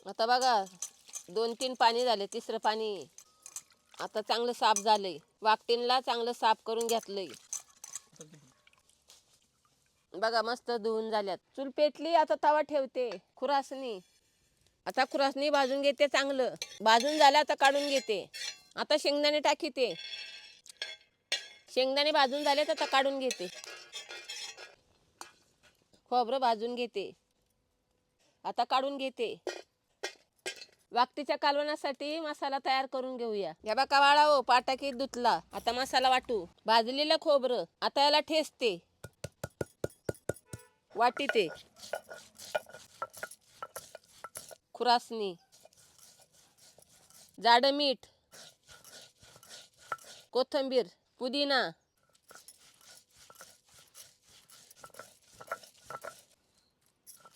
आता बघा 2-3 पाणी झाले, तिसरं पाणी. आता चांगलं साफ झालंय. वाकटींला चांगलं साफ करून घेतलंय. बघा मस्त धुवून झाल्यात. चूल पेटली, आता तवा ठेवते. खुरासणी आता खुरासणी भाजून घेते. चांगलं भाजून झालं, आता काढून घेते. आता शेंगदाणे टाकीते. शेंगदाणे भाजून झाले, आता काढून घेते. खोबरं भाजून घेते, आता काढून घेते. वाकटीच्या कालवणासाठी मसाला तयार करून घेऊया. या बघा वाळा हो, पाटाकी धुतला. आता मसाला वाटू. भाजलेलं खोबरं आता याला ठेचते, वाटीते. खुरासणी, जाडं मीठ, कोथिंबीर, पुदिना,